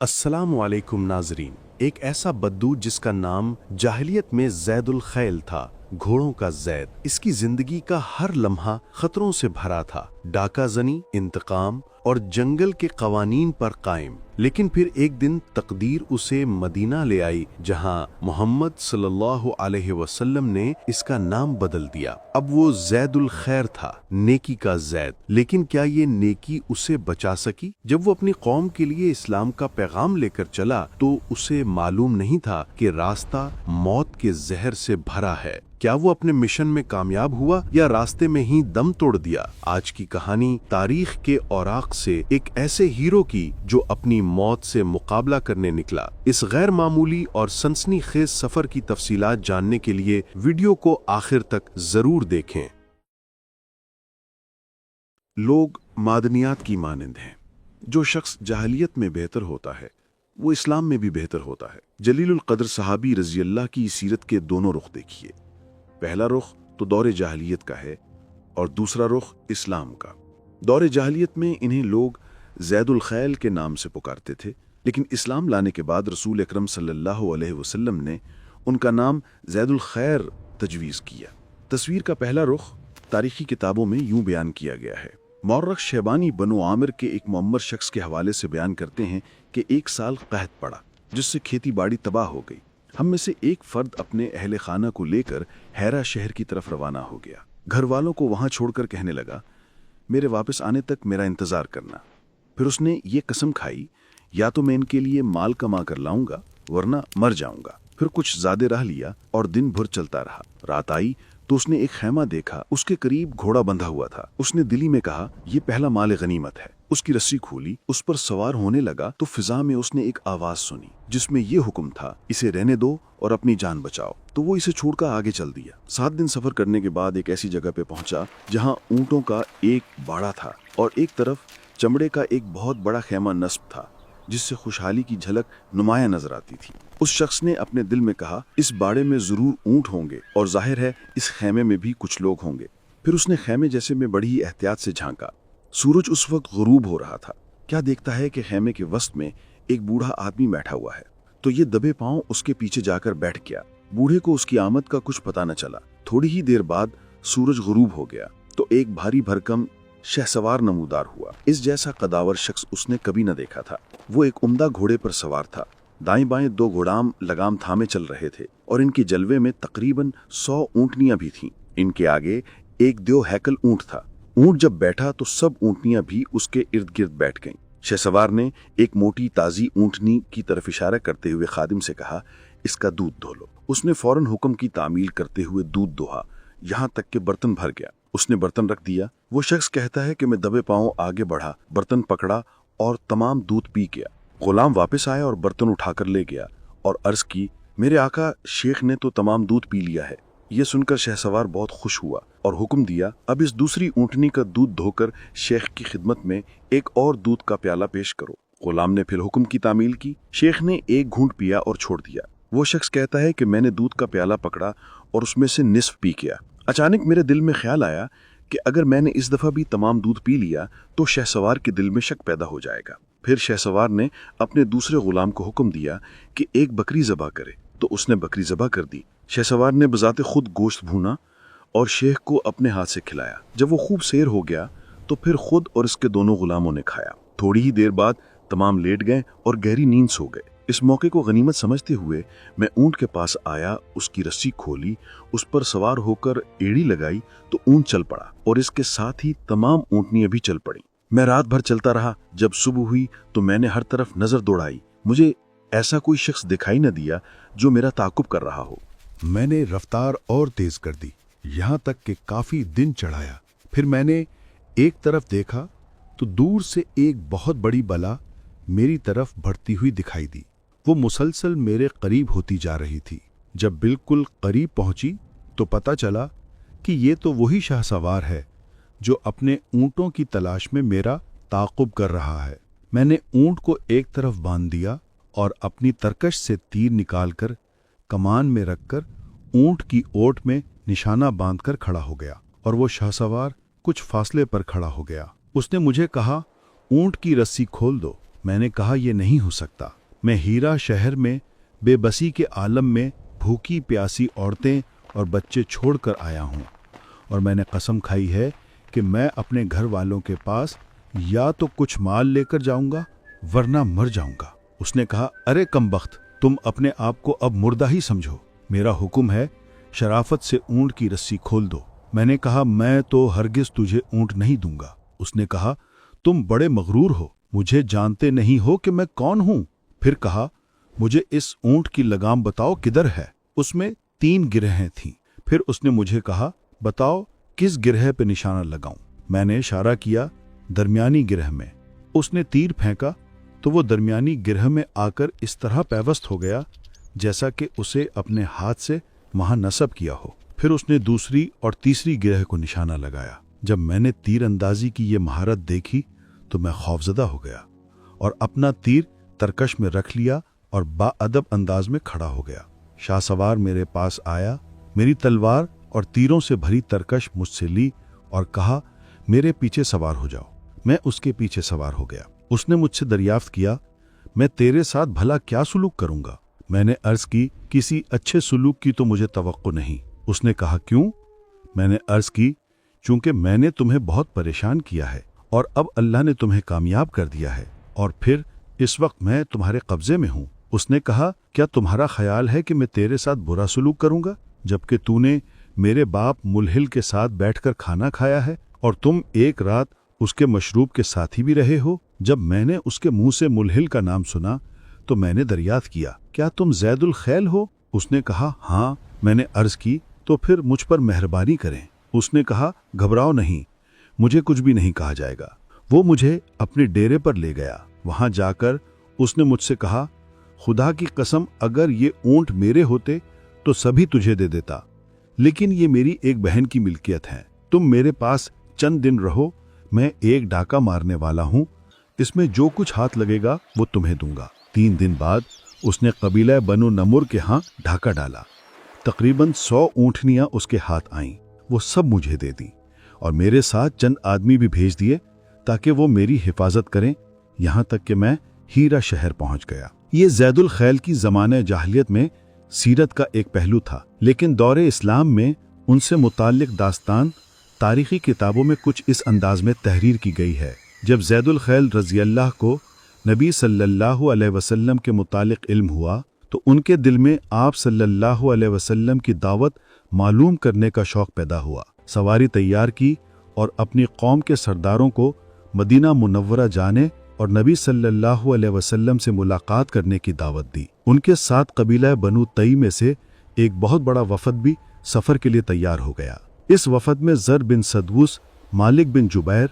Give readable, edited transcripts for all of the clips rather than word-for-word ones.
अस्सलाम वालेकुम नाजरीन। एक ऐसा बद्दू जिसका नाम जाहिलियत में ज़ैदुल खैल था, घोड़ों का ज़ैद। इसकी जिंदगी का हर लम्हा खतरों से भरा था, डाका जनी, इंतकाम और जंगल के कवानीन पर कायम। लेकिन फिर एक दिन तकदीर उसे मदीना ले आई, जहां मोहम्मद सल्लल्लाहु अलैहि वसल्लम ने इसका नाम बदल दिया। अब वो ज़ैदुल खैर था, नेकी का ज़ैद। लेकिन क्या ये नेकी उसे बचा सकी? जब वो अपनी कौम के लिए इस्लाम का पैगाम लेकर चला तो उसे मालूम नहीं था कि रास्ता मौत के जहर से भरा है। क्या वो अपने मिशन में कामयाब हुआ या रास्ते में ही दम तोड़ दिया? आज की कहानी तारीख के औराक से एक ऐसे हीरो की जो अपनी मौत से मुकाबला करने निकला। इस गैर मामूली और सनसनीखेज सफर की तफसीलात जानने के लिए वीडियो को आखिर तक जरूर देखें। लोग मादनियात की मानंद हैं। जो शख्स जाहिलियत में बेहतर होता है वो इस्लाम में भी बेहतर होता है। जलीलुल कद्र सहाबी रजी अल्लाह की सीरत के दोनों रुख देखिए। पहला रुख तो दौरे जाहिलियत का है और दूसरा रुख इस्लाम का। दौरे जाहिलियत में इन्हें लोग ज़ैदुल खैल के नाम से पुकारते थे, लेकिन इस्लाम लाने के बाद रसूल अकरम सल्लल्लाहु अलैहि वसल्लम ने उनका नाम ज़ैदुल खैर तजवीज़ किया। तस्वीर का पहला रुख तारीखी किताबों में यूं बयान किया गया है। मौर्रख शैबानी बनु आमिर के एक मुअम्मर शख्स के हवाले से बयान करते हैं कि एक साल कहत पड़ा, जिससे खेती बाड़ी तबाह हो गई। हम में से एक फर्द अपने अहले खाना को लेकर हैरा शहर की तरफ रवाना हो गया। घर वालों को वहां छोड़कर कहने लगा, मेरे वापस आने तक मेरा इंतजार करना। फिर उसने ये कसम खाई, या तो मैं इनके लिए माल कमा कर लाऊंगा वरना मर जाऊंगा। फिर कुछ ज़्यादा रह लिया और दिन भर चलता रहा। रात आई तो उसने एक खैमा देखा, उसके करीब घोड़ा बंधा हुआ था। उसने दिली में कहा, यह पहला माल गनीमत है। उसकी रस्सी खोली, उस पर सवार होने लगा तो फिजा में उसने एक आवाज सुनी जिसमें यह हुक्म था, इसे रहने दो और अपनी जान बचाओ। तो वो इसे छोड़कर आगे चल दिया। 7 दिन सफर करने के बाद एक ऐसी जगह पे पहुंचा जहां ऊंटों का एक बाड़ा था और एक तरफ चमड़े का एक बहुत बड़ा खैमा नस्ब था, जिससे खुशहाली की झलक नुमाया नजर आती थी। उस शख्स ने अपने दिल में कहा, इस बाड़े में जरूर ऊंट होंगे और जाहिर है इस खैमे में भी कुछ लोग होंगे। फिर उसने खैमे जैसे में बड़ी ही एहतियात से झांका। सूरज उस वक्त गुरूब हो रहा था। क्या देखता है कि खैमे के वस्त में एक बूढ़ा आदमी बैठा हुआ है। तो ये दबे पांव उसके पीछे जाकर बैठ गया। बूढ़े को उसकी आमद का कुछ पता न चला। थोड़ी ही देर बाद सूरज गुरूब हो गया तो एक भारी भरकम शहसवार नमूदार हुआ। इस जैसा कदावर शख्स उसने कभी न देखा था। वो एक उम्दा घोड़े पर सवार था। दाएं बाएं 2 घोड़ाम लगाम थामे चल रहे थे और इनके जलवे में तकरीबन 100 ऊंटनियां भी थीं। इनके आगे एक देव हैकल ऊंट था। ऊंट जब बैठा तो सब ऊंटनियां भी उसके इर्द गिर्द बैठ गईं। शहसवार ने एक मोटी ताजी ऊंटनी की तरफ इशारा करते हुए खादिम से कहा, इसका दूध धो लो। उसने फौरन हुक्म की तामील करते हुए दूध दोहा, यहाँ तक कि बर्तन भर गया। उसने बर्तन रख दिया। वो शख्स कहता है कि मैं दबे पांव आगे बढ़ा, बर्तन पकड़ा और तमाम दूध पी गया। गुलाम वापस आया और बर्तन उठाकर ले गया और अर्ज की, मेरे आका शेख ने तो तमाम दूध पी लिया है। ये सुनकर शहसवार बहुत खुश हुआ और हुक्म दिया, अब इस दूसरी ऊंटनी का दूध धोकर शेख की खिदमत में एक और दूध का प्याला पेश करो। गुलाम ने फिर हुक्म की तामील की। शेख ने एक घूंट पिया और छोड़ दिया। वो शख्स कहता है कि मैंने दूध का प्याला पकड़ा और उसमें से निस्फ पी गया। अचानक मेरे दिल में ख्याल आया कि अगर मैंने इस दफा भी तमाम दूध पी लिया तो शहसवार के दिल में शक पैदा हो जाएगा। फिर शहसवार ने अपने दूसरे गुलाम को हुक्म दिया कि एक बकरी ज़बह करे, तो उसने बकरी ज़बह कर दी। शहसवार ने बजाते खुद गोश्त भूना और शेख को अपने हाथ से खिलाया। जब वो खूब सेर हो गया तो फिर खुद और इसके दोनों गुलामों ने खाया। थोड़ी ही देर बाद तमाम लेट गए और गहरी नींद सो गए। इस मौके को गनीमत समझते हुए मैं ऊंट के पास आया, उसकी रस्सी खोली, उस पर सवार होकर एड़ी लगाई तो ऊंट चल पड़ा और इसके साथ ही तमाम ऊंटनियां भी चल पड़ी। मैं रात भर चलता रहा। जब सुबह हुई तो मैंने हर तरफ नजर दौड़ाई। मुझे ऐसा कोई शख्स दिखाई न दिया जो मेरा ताकुब कर रहा हो। मैंने रफ्तार और तेज कर दी, यहाँ तक कि काफी दिन चढ़ाया। फिर मैंने एक तरफ देखा तो दूर से एक बहुत बड़ी बला मेरी तरफ बढ़ती हुई दिखाई दी। वो मुसलसल मेरे करीब होती जा रही थी। जब बिल्कुल करीब पहुंची तो पता चला कि ये तो वही शाहसवार है जो अपने ऊंटों की तलाश में मेरा ताकुब कर रहा है। मैंने ऊंट को एक तरफ बांध दिया और अपनी तरकश से तीर निकालकर कमान में रखकर ऊंट की ओट में निशाना बांधकर खड़ा हो गया और वो शाहसवार कुछ फासले पर खड़ा हो गया। उसने मुझे कहा, ऊंट की रस्सी खोल दो। میں نے کہا یہ نہیں ہو سکتا، میں ہیرا شہر میں بے بسی کے عالم میں بھوکی پیاسی عورتیں اور بچے چھوڑ کر آیا ہوں، اور میں نے قسم کھائی ہے کہ میں اپنے گھر والوں کے پاس یا تو کچھ مال لے کر جاؤں گا ورنہ مر جاؤں گا۔ اس نے کہا، ارے کمبخت، تم اپنے آپ کو اب مردہ ہی سمجھو، میرا حکم ہے شرافت سے اونٹ کی رسی کھول دو۔ میں نے کہا، میں تو ہرگز تجھے اونٹ نہیں دوں گا۔ اس نے کہا، تم بڑے مغرور ہو، مجھے جانتے نہیں ہو کہ میں کون ہوں؟ پھر کہا، مجھے اس اونٹ کی لگام بتاؤ کدھر ہے؟ اس میں 3 گرہیں تھیں۔ پھر اس نے مجھے کہا، بتاؤ کس گرہ پہ نشانہ لگاؤں؟ میں نے اشارہ کیا درمیانی گرہ میں۔ اس نے تیر پھینکا تو وہ درمیانی گرہ میں آ کر اس طرح پیوست ہو گیا جیسا کہ اسے اپنے ہاتھ سے وہاں نصب کیا ہو۔ پھر اس نے دوسری اور تیسری گرہ کو نشانہ لگایا۔ جب میں نے تیر اندازی کی یہ مہارت دیکھی تو میں خوفزدہ ہو گیا اور اپنا تیر ترکش میں رکھ لیا اور با ادب انداز میں کھڑا ہو گیا۔ شاہ سوار میرے پاس آیا، میری تلوار اور تیروں سے بھری ترکش مجھ سے لی اور کہا، میرے پیچھے سوار ہو جاؤ۔ میں اس کے پیچھے سوار ہو گیا۔ اس نے مجھ سے دریافت کیا، میں تیرے ساتھ بھلا کیا سلوک کروں گا؟ میں نے عرض کی، کسی اچھے سلوک کی تو مجھے توقع نہیں۔ اس نے کہا، کیوں؟ میں نے عرض کی، چونکہ میں نے تمہیں بہت پریشان کیا ہے اور اب اللہ نے تمہیں کامیاب کر دیا ہے، اور پھر اس وقت میں تمہارے قبضے میں ہوں۔ اس نے کہا، کیا تمہارا خیال ہے کہ میں تیرے ساتھ برا سلوک کروں گا جبکہ تو نے میرے باپ ملہل کے ساتھ بیٹھ کر کھانا کھایا ہے اور تم ایک رات اس کے مشروب کے ساتھی بھی رہے ہو؟ جب میں نے اس کے منہ سے ملہل کا نام سنا تو میں نے دریافت کیا، کیا تم زید الخیل ہو؟ اس نے کہا، ہاں۔ میں نے عرض کی، تو پھر مجھ پر مہربانی کریں۔ اس نے کہا، گھبراؤ نہیں، مجھے کچھ بھی نہیں کہا جائے گا۔ وہ مجھے اپنے ڈیرے پر لے گیا۔ وہاں جا کر اس نے مجھ سے کہا، خدا کی قسم اگر یہ اونٹ میرے ہوتے تو سبھی تجھے دے دیتا، لیکن یہ میری ایک بہن کی ملکیت ہے۔ تم میرے پاس چند دن رہو، میں ایک ڈاکہ مارنے والا ہوں، اس میں جو کچھ ہاتھ لگے گا وہ تمہیں دوں گا۔ 3 دن بعد اس نے قبیلہ بنو نمر کے ہاں ڈھاکہ ڈالا۔ تقریباً 100 اونٹنیاں اس کے ہاتھ آئیں، وہ سب مجھے دے دیں، اور میرے ساتھ چند آدمی بھی بھیج دیے تاکہ وہ میری حفاظت کریں، یہاں تک کہ میں ہیرا شہر پہنچ گیا۔ یہ زید الخیل کی زمانہ جاہلیت میں سیرت کا ایک پہلو تھا، لیکن دور اسلام میں ان سے متعلق داستان تاریخی کتابوں میں کچھ اس انداز میں تحریر کی گئی ہے۔ جب زید الخیل رضی اللہ کو نبی صلی اللہ علیہ وسلم کے متعلق علم ہوا تو ان کے دل میں آپ صلی اللہ علیہ وسلم کی دعوت معلوم کرنے کا شوق پیدا ہوا۔ سواری تیار کی اور اپنی قوم کے سرداروں کو مدینہ منورہ جانے اور نبی صلی اللہ علیہ وسلم سے ملاقات کرنے کی دعوت دی۔ ان کے ساتھ قبیلہ بنو تئی میں سے ایک بہت بڑا وفد بھی سفر کے لیے تیار ہو گیا۔ اس وفد میں زر بن سدوس، مالک بن جبیر،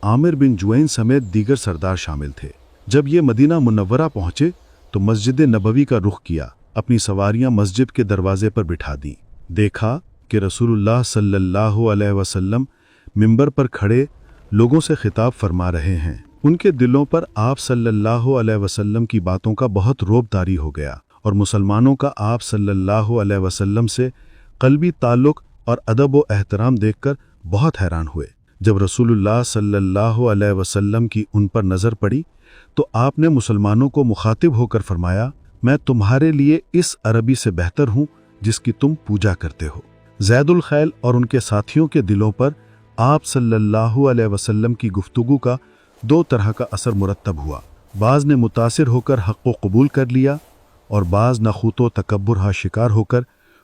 عامر بن جوین سمیت دیگر سردار شامل تھے۔ جب یہ مدینہ منورہ پہنچے تو مسجد نبوی کا رخ کیا، اپنی سواریاں مسجد کے دروازے پر بٹھا دیں۔ دیکھا کہ رسول اللہ صلی اللہ علیہ وسلم منبر پر کھڑے لوگوں سے خطاب فرما رہے ہیں۔ ان کے دلوں پر آپ صلی اللہ علیہ وسلم کی باتوں کا بہت رعب طاری ہو گیا، اور مسلمانوں کا آپ صلی اللہ علیہ وسلم سے قلبی تعلق اور ادب و احترام دیکھ کر بہت حیران ہوئے۔ جب رسول اللہ صلی اللہ علیہ وسلم کی ان پر نظر پڑی تو آپ نے مسلمانوں کو مخاطب ہو کر فرمایا، میں تمہارے لیے اس عربی سے بہتر ہوں جس کی تم پوجا کرتے ہو۔ زید الخیل اور ان کے ساتھیوں کے دلوں پر آپ صلی اللہ علیہ وسلم کی گفتگو کا 2 طرح کا اثر مرتب ہوا۔ بعض نے متاثر ہو کر حق کو قبول کر لیا اور بعض نخوت و تکبر ہا شکار ہو کر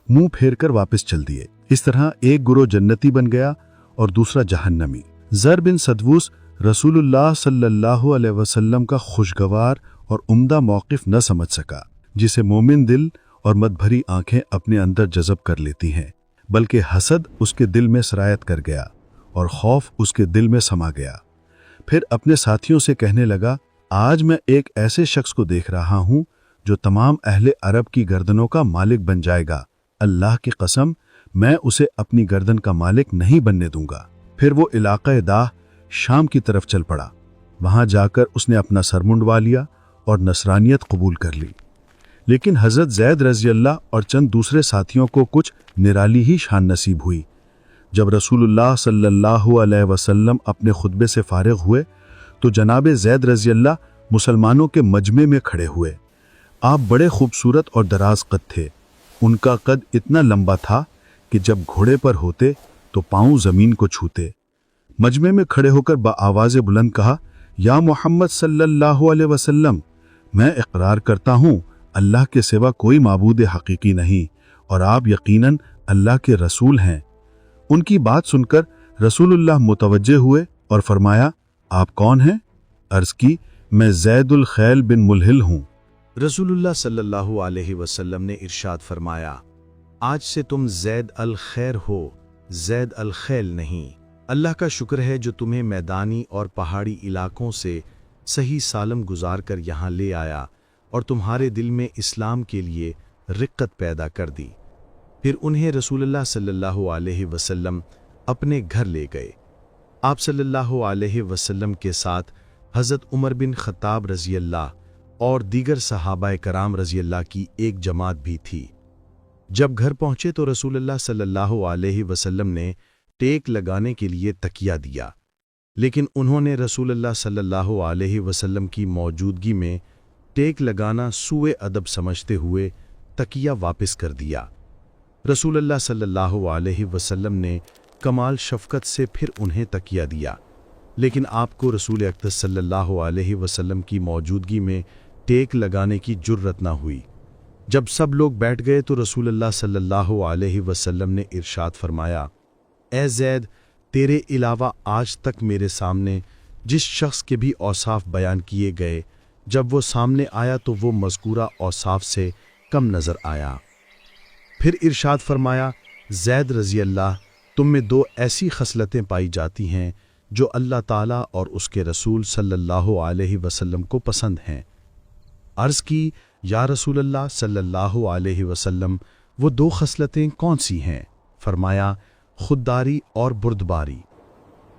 منہ پھیر کر واپس چل دیے۔ اس طرح ایک گروہ جنتی بن گیا اور دوسرا جہنمی۔ زر بن سدوس رسول اللہ صلی اللہ علیہ وسلم کا خوشگوار اور عمدہ موقف نہ سمجھ سکا، جسے مومن دل اور مد بھری آنکھیں اپنے اندر جذب کر لیتی ہیں، بلکہ حسد اس کے دل میں سرایت کر گیا اور خوف اس کے دل میں سما گیا۔ پھر اپنے ساتھیوں سے کہنے لگا، آج میں ایک ایسے شخص کو دیکھ رہا ہوں جو تمام اہل عرب کی گردنوں کا مالک بن جائے گا۔ اللہ کی قسم، میں اسے اپنی گردن کا مالک نہیں بننے دوں گا۔ پھر وہ علاقہ داہ شام کی طرف چل پڑا۔ وہاں جا کر اس نے اپنا سر منڈوا لیا اور نصرانیت قبول کر لی۔ لیکن حضرت زید رضی اللہ اور چند دوسرے ساتھیوں کو کچھ نرالی ہی شان نصیب ہوئی۔ جب رسول اللہ صلی اللہ علیہ وسلم اپنے خطبے سے فارغ ہوئے تو جناب زید رضی اللہ मुसलमानों के मजमे में खड़े हुए। आप बड़े खूबसूरत और दराज कद थे। उनका कद इतना लंबा था कि जब घोड़े पर होते तो पांव जमीन को छूते। मजमे में खड़े होकर बाआवाज़ बुलंद कहा, या मोहम्मद सल्लल्लाहु अलैहि वसल्लम, मैं इकरार करता हूँ अल्लाह के सिवा कोई माबूद हकीकी नहीं और आप यकीनन अल्लाह के रसूल हैं। उनकी बात सुनकर रसूलुल्लाह मुतवज्जे हुए और फरमाया, आप कौन हैं? अर्ज की, मैं ज़ैदुल खैल बिन मुलहिल हूँ। रसूलुल्लाह सल्लल्लाहु अलैहि वसल्लम ने इरशाद फरमाया, आज से तुम ज़ैद अल खैर हो, ज़ैद अल खैल नहीं। अल्लाह का शुक्र है जो तुम्हें मैदानी और पहाड़ी इलाकों से सही सालम गुजार कर यहाँ ले आया और तुम्हारे दिल में इस्लाम के लिए रिक्कत पैदा कर दी। फिर उन्हें रसूलुल्लाह सल्लल्लाहु अलैहि वसल्लम अपने घर ले गए। आप सल्लल्लाहु अलैहि वसल्लम के साथ हज़रत उमर बिन ख़त्ताब रज़ी अल्लाह और दीगर सहाबाए कराम रज़ी अल्लाह की एक जमात भी थी। जब घर पहुंचे तो रसूलुल्लाह सल्लल्लाहु अलैहि वसल्लम ने टेक लगाने के लिए तकिया दिया, लेकिन उन्होंने रसूलुल्लाह सल्लल्लाहु अलैहि वसल्लम की मौजूदगी में टेक लगाना सूए अदब समझते हुए तकिया वापस कर दिया। रसूलुल्लाह सल्लल्लाहु अलैहि वसल्लम ने कमाल शफ़क़त से फिर उन्हें तकिया दिया, लेकिन आपको रसूल अक़दस सल्लल्लाहु अलैहि वसल्लम की मौजूदगी में टेक लगाने की जुर्रत न हुई। जब सब लोग बैठ गए तो रसूलुल्लाह सल्लल्लाहु अलैहि वसल्लम ने इरशाद फरमाया, ए ज़ैद, तेरे अलावा आज तक मेरे सामने जिस शख्स के भी औसाफ बयान किए गए, जब वो सामने आया तो वो मज़कूरा औसाफ से कम नज़र आया। फिर इरशाद फरमाया, ज़ैद रज़ी अल्लाह, तुम में दो ऐसी खसलतें पाई जाती हैं जो अल्लाह ताला और उसके रसूल सल्लल्लाहु अलैहि वसल्लम को पसंद हैं। अर्ज़ की, या रसूल अल्लाह सल्लल्लाहु अलैहि वसल्लम, वो दो खसलतें कौन सी हैं? फरमाया, खुददारी और बुर्दबारी।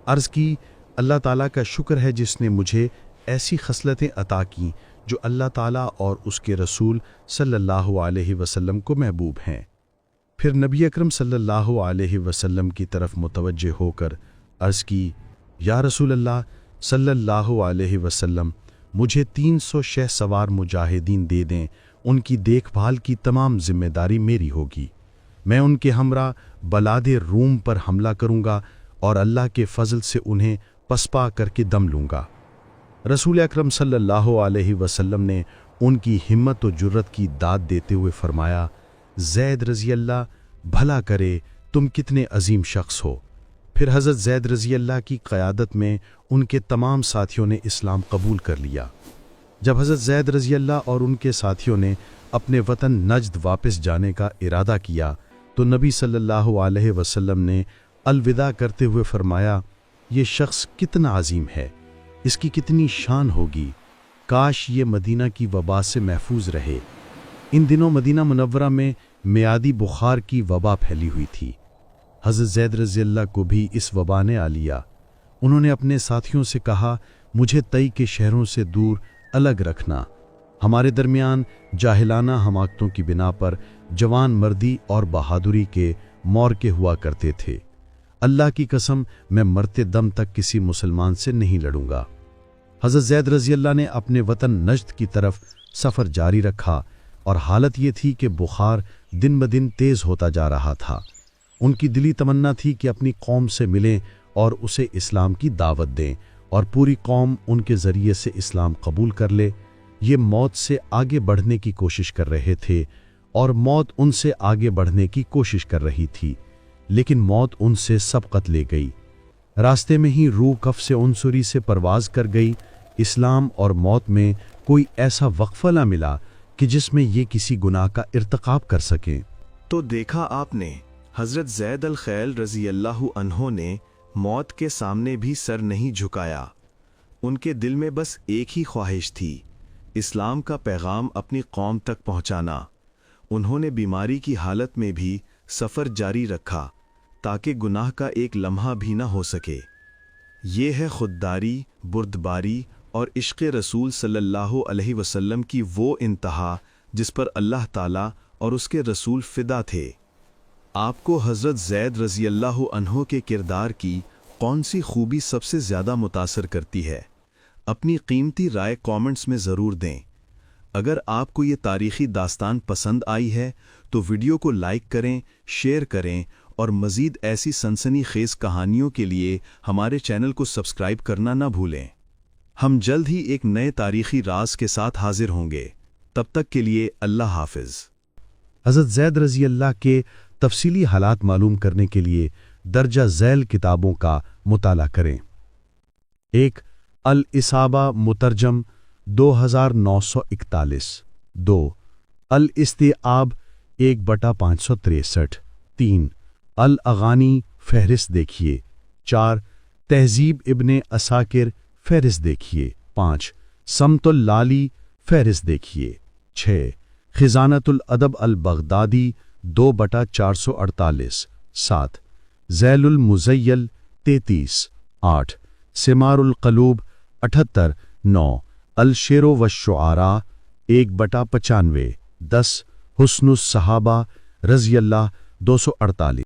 अर्ज़ की, अल्लाह ताला का शुक्र है जिसने मुझे ऐसी खसलतें अता की जो अल्लाह ताला और उसके रसूल सल्लल्लाहु अलैहि वसल्लम को महबूब हैं। फिर नबी अकरम सल्लल्लाहु अलैहि वसल्लम की तरफ मुतवज्जे होकर अर्ज़ की, या रसूल अल्लाह सल्लल्लाहु अलैहि वसल्लम, मुझे 300 शहसवार मुजाहिदीन दे दें, उनकी देखभाल की तमाम जिम्मेदारी मेरी होगी। मैं उनके हमरा बलादे रूम पर हमला करूँगा और अल्लाह के फ़ज़ल से उन्हें पसपा करके दम लूँगा। रसूल अकरम सल्लल्लाहु अलैहि वसल्लम ने उनकी हिम्मत व जुर्रत की दाद देते हुए फरमाया, ज़ैद रज़ी अल्लाह, भला करे तुम कितने अजीम शख्स हो। फिर हज़रत ज़ैद रज़ी अल्लाह की क़यादत में उनके तमाम साथियों ने इस्लाम कबूल कर लिया। जब हज़रत ज़ैद रज़ी अल्लाह और उनके साथियों ने अपने वतन नजद वापस जाने का इरादा किया तो नबी सल्लल्लाहु अलैहि वसल्लम ने अलविदा करते हुए फरमाया, ये शख्स कितना अजीम है, इसकी कितनी शान होगी, काश ये मदीना की वबा से महफूज रहे। इन दिनों मदीना मुनव्वरा में मियादी बुखार की वबा फैली हुई थी। हज़रत ज़ैद रज़ी अल्लाह को भी इस वबा ने आ लिया। उन्होंने अपने साथियों से कहा, मुझे तई के शहरों से दूर अलग रखना। हमारे दरमियान जाहिलाना हमाकतों की बिना पर जवान मर्दी और बहादुरी के मौरके हुआ करते थे। अल्लाह की कसम, मैं मरते दम तक किसी मुसलमान से नहीं लड़ूंगा। हज़रत ज़ैद रज़ी अल्लाह ने अपने वतन नजद की तरफ सफ़र जारी रखा और हालत ये थी कि बुखार दिन ब दिन तेज़ होता जा रहा था। उनकी दिली तमन्ना थी कि अपनी कौम से मिलें और उसे इस्लाम की दावत दें और पूरी कौम उनके ज़रिए से इस्लाम कबूल कर ले। ये मौत से आगे बढ़ने की कोशिश कर रहे थे और मौत उनसे आगे बढ़ने की कोशिश कर रही थी, लेकिन मौत उनसे सबकत ले गई। रास्ते में ही रूह कफ से उनसुरी से परवाज़ कर गई। इस्लाम और मौत में कोई ऐसा वक्फ़ा न मिला कि जिसमें ये किसी गुनाह का इर्तिकाब कर सकें। तो देखा आपने, हज़रत ज़ैद अल खैल रज़ी अल्लाहु अन्हो ने मौत के सामने भी सर नहीं झुकाया। उनके दिल में बस एक ही ख्वाहिश थी, इस्लाम का पैगाम अपनी कौम तक पहुंचाना। उन्होंने बीमारी की हालत में भी सफ़र जारी रखा ताकि गुनाह का एक लम्हा भी ना हो सके। ये है खुददारी, बुर्दबारी और इश्क़ रसूल सल्लल्लाहु अलैहि वसल्लम की वो इंतहा जिस पर अल्लाह ताला और उसके रसूल फ़िदा थे। आपको हज़रत ज़ैद रज़ी अल्लाहु अन्हो के किरदार की कौन सी खूबी सबसे ज़्यादा मुतासर करती है? اپنی قیمتی رائے کامنٹس میں ضرور دیں۔ اگر آپ کو یہ تاریخی داستان پسند آئی ہے تو ویڈیو کو لائک کریں، شیئر کریں اور مزید ایسی سنسنی خیز کہانیوں کے لیے ہمارے چینل کو سبسکرائب کرنا نہ بھولیں۔ ہم جلد ہی ایک نئے تاریخی راز کے ساتھ حاضر ہوں گے۔ تب تک کے لیے اللہ حافظ۔ حضرت زید رضی اللہ کے تفصیلی حالات معلوم کرنے کے لیے درجہ ذیل کتابوں کا مطالعہ کریں۔ 1. الاصابہ مترجم 2941 2. الاستیعاب 1/563 3. الاغانی فہرست دیکھیے 4. تہذیب ابن عساکر فہرست دیکھیے 5. سمت اللالی فہرست دیکھیے 6. خزانۃ الادب البغدادی 2/448 7. ذیل المزیل 33 8. ثمار القلوب 78 9. الشعر والشعراء 1/95 10. حسن الصحابہ رضی اللہ 248